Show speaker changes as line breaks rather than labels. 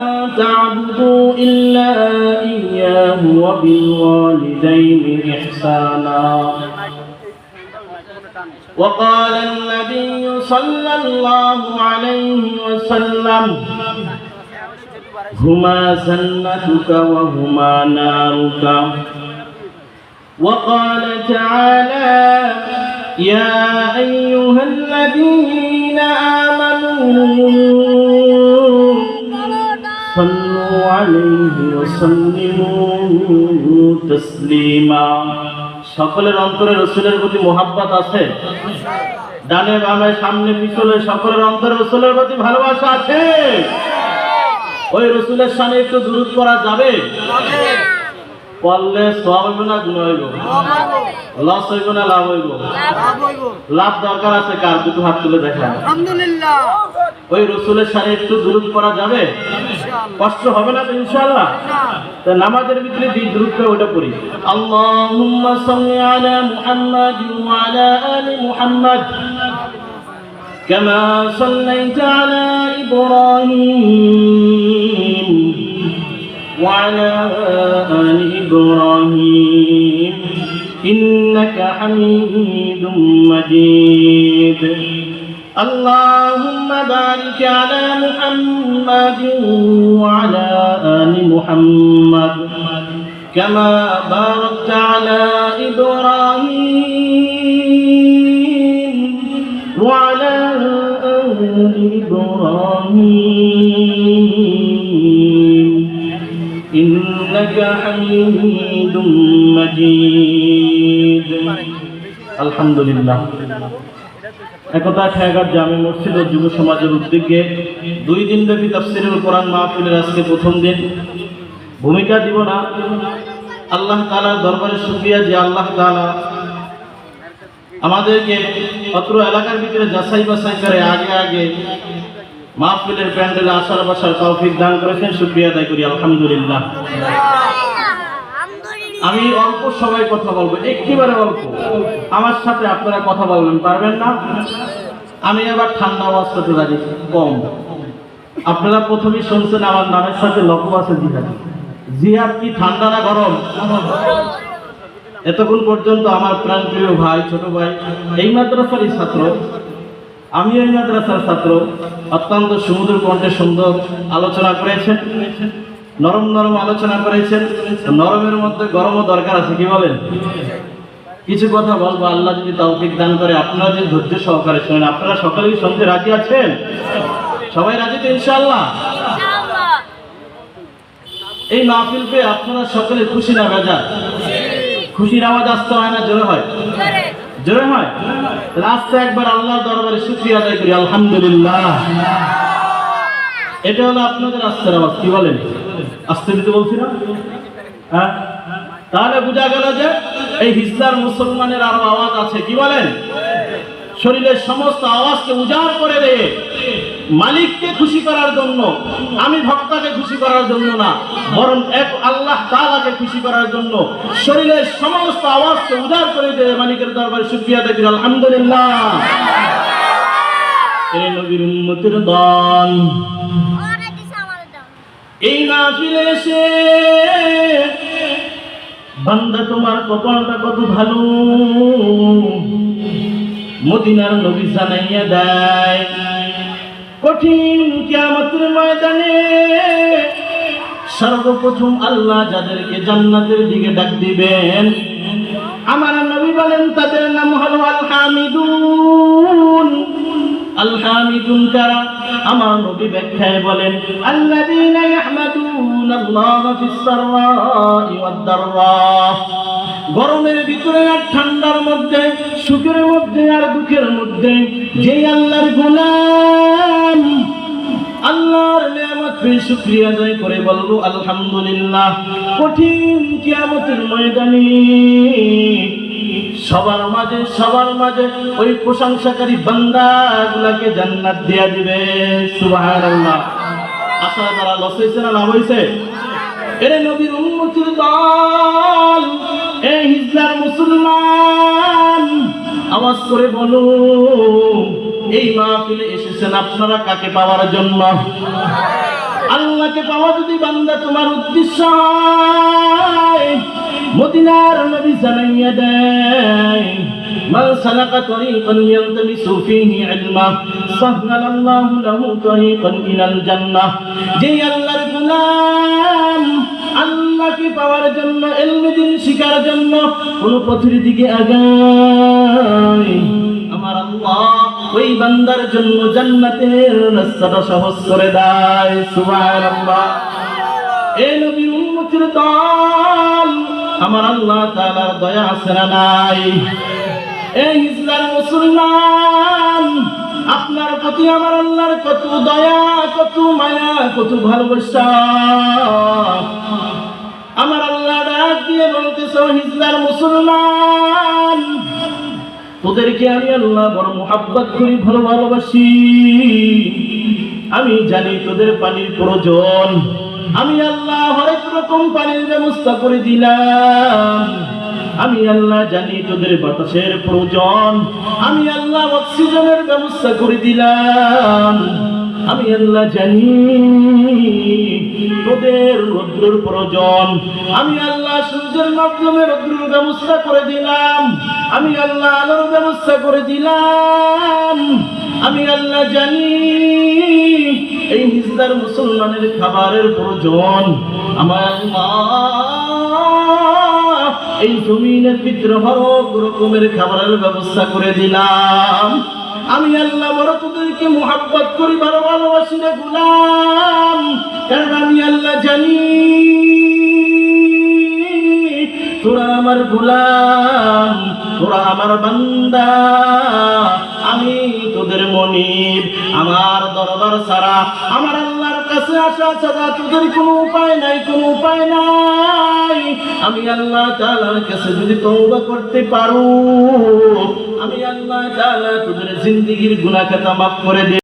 تعبدوا إلا إياه وبالوالدين إحسانا. وقال النبي صلى الله عليه وسلم هما جنتك وهما نارك. وقال تعالى يا أيها الذين آمنوا صلوا عليه وسلموا تسليما. সকলের অন্তরে রাসূলের প্রতি মোহাব্বত আছে? ডানে বামে সামনে পিছনে সকলের অন্তরে রাসূলের প্রতি ভালোবাসা আছে? ওই রাসূলের শানে একটু দুরূদ পড়া যাবে? পড়লে সওয়াব হইব না গুনাহ হইব? লস হইব না লাভ হইব? লাভ দরকার আছে কার? দুটো হাত তুলে দেখেন। আলহামদুলিল্লাহ। ওই রাসূলের শানে একটু দুরূদ পড়া যাবে? কষ্ট হবে না তো ইনশাআল্লাহ? তো নামাজের ভিতরে যে দুরূদটা ওটা পড়ি। আল্লাহুম্মা সাল্লি আলা মুহাম্মাদ ওয়া আলা আলি মুহাম্মাদ কামা সাল্লাইতা আলা ইব্রাহিম ওয়া আলা আলি ইব্রাহিম ইন্নাকা হামিদুম মাজিদ. اللهم بارك على محمد وعلى آل محمد كما باركت على إبراهيم وعلى آل إبراهيم إنك حميد مجيد. الحمد لله. একতা ঠাকুর জামে মসজিদ ও যুব সমাজের উদ্যোগে 2 দিন ব্যাপী তাফসীরুল কোরআন মাহফিলের আজকে প্রথম দিন। ভূমিকা দিব না, আল্লাহ তাআলার দরবারে শুকরিয়া যে আল্লাহ তাআলা আমাদেরকে অত্র এলাকার ভিতরে যাচাই বাছাই করে আগে মাহফিলের প্যান্ডেলে আসার বসার তৌফিক দান করেছেন। শুকরিয়া আদায় করি আলহামদুলিল্লাহ। আমি অল্প সবাই কথা বলবো, একেবারে অল্প। আমার সাথে আপনারা কথা বলবেন, পারবেন না? আমি আবার ঠান্ডা আওয়াজ করতে রাজি, কম। আপনারা প্রথমেই শুনছেন আমার নামের সাথে লক্ষ্য আছে জিহাদ। জিহাদ কি ঠান্ডা না গরম? এতক্ষণ পর্যন্ত আমার প্রাণপ্রিয় ভাই, ছোট ভাই, এই মাদ্রাসারই ছাত্র, আমি এই মাদ্রাসার ছাত্র, অত্যন্ত সুমধুর কণ্ঠে সুন্দর আলোচনা করেছেন, নরম নরম আলোচনা করেছেন। নরমের মধ্যে গরমও দরকার আছে, কি বলেন? কিছু কথা বলবো, আল্লাহ যদি তৌফিক দান করে আপনারা যদি ধৈর্য সহকারে শোনেন। আপনারা সকলেই শুনতে রাজি আছেন? সবাই রাজি তো ইনশাআল্লাহ? এই মাহফিল পেয়ে আপনারা সকলে খুশি না বেজার? খুশির আওয়াজ আসতে হয় না জোরে হয়? জোরে হয়? রাস্তা একবার আল্লাহর দরবারে শুকরিয়া আদায় করি আলহামদুলিল্লাহ। এটা হলো আপনাদের আস্তের আওয়াজ, কি বলেন? আস্তে দিতে বলছি না? হ্যাঁ, তাহলে বোঝা গেল যে এই হিজলার মুসলমানের আরো আওয়াজ আছে, কি বলেন? শরীরের সমস্ত আওয়াজকে উজাড় করে দিয়ে মালিককে খুশি করার জন্য, আমি ভক্তকে খুশি করার জন্য না, বরং এক আল্লাহ তাআলাকে খুশি করার জন্য শরীরের সমস্ত আওয়াজকে উজাড় করে দিয়ে মালিকের দরবারে শুকরিয়া আদায় করি আলহামদুলিল্লাহ। এই নবীর উম্মতের দল এই মাহফিলে এসে বান্দা তোমার কপালটা কত ভালো, মদিনার নবী জানাইয়া দেয় কঠিন কিয়ামতের ময়দানে সর্বপ্রথম আল্লাহ যাদেরকে জান্নাতের দিকে ডাক দিবেন, আমার নবী বলেন তাদের নাম হলো আল হামিদুন। আল হামিদুন কারা? আমার নবী ব্যাখ্যায় বলেন আল্লাযীনা ইয়াহমাদুনাল্লাহ ফিস সাররা'i ওয়াদ দাররা। গরমের ভিতরে আর ঠান্ডার মধ্যে, সুখের মধ্যে আর দুঃখের মধ্যে যেই আল্লাহর গোলাম আল্লাহর নিয়ামত পেয়ে শুকরিয়া আদায় করে বলবো আলহামদুলিল্লাহ। কঠিন কিয়ামতের ময়দানে সবার মাঝে ওই প্রশংসাকারী বান্দাগুলোকে জান্নাত দিয়া দিবে। সুবহানাল্লাহ। আশা তারা লস হয়েছে না লাভ হয়েছে? এর নবীর উম্মতের দল, এই হিজলার মুসলমান, আওয়াজ করে বলো এই মাহফিলে এসেছেন আপনারা কাকে পাওয়ার জন্য? আল্লাহকে পাওয়া যদি বান্দা তোমার উদ্দেশ্য হয়, মদিনার নবী জানাইয়া দেয়, মান সালাকা তরিকান ইয়ালতামিসু ফীহি ইলমা সাহহালাল্লাহু লাহু তরিকান ইলাল জান্নাহ। যে আল্লাহর গোলাম আল্লাহকে পাওয়ার জন্য, ইলমে দ্বীন শিখার জন্য কোন পথের দিকে আগায়, আমার আল্লাহ ওই বান্দার জন্য জান্নাতের রাস্তাটা সহজ করে দেয়। সুবহানাল্লাহ। এই নবীর উম্মতের দল, আমার আল্লাহ তাআলার দয়া আছে না নাই? এই ইসলাম মুসলমান, আপনার প্রতি আমার আল্লাহর কত দয়া, কত মায়া, কত ভালোবাসা। আমার আল্লাহ ডাক দিয়ে বলতেছে, ইসলাম মুসলমান, তোদেরকে আমি আল্লাহ বড় মুহাব্বত করি, ভালোবাসি। আমি জানি তোদের পানির প্রয়োজন, আমি আল্লাহ হরেক রকম পানির ব্যবস্থা করে দিলাম। আমি আল্লাহ জানি তোদের বাতাসের প্রয়োজন, আমি আল্লাহ অক্সিজেনের ব্যবস্থা করে দিলাম। আমি আল্লাহ জানি তোদের রৌদ্রের প্রয়োজন, আমি আল্লাহ সূর্যের মাধ্যমে রৌদ্রের ব্যবস্থা করে দিলাম। আমি আল্লাহ আলোর ব্যবস্থা করে দিলাম। আমি আল্লাহ জানি এই হিজদার মুসলমানের খাবারের প্রয়োজন, আমার আল্লাহ এই জমিনের ভিতরে হরেক রকমের খাবারের ব্যবস্থা করে দিলাম। আমি আল্লাহ বড় তোদেরকে মুহাব্বত করি, ভালোবাসি রে গোলাম, কারণ আমি আল্লাহ জানি তোরা আমার গোলাম, তোরা আমার বান্দা, আমি তোদের মনিব। আমার দরবার ছাড়া, আমার আল্লাহর কাছে আসা ছাড়া তোদের কোনো উপায় নাই, কোনো উপায় নাই। আমি আল্লাহ তাআলার কাছে যদি তওবা করতে পারো, আমি আল্লাহ তাআলা তোদের জিন্দেগীর গুনাহ খাতা মাফ করে দেব।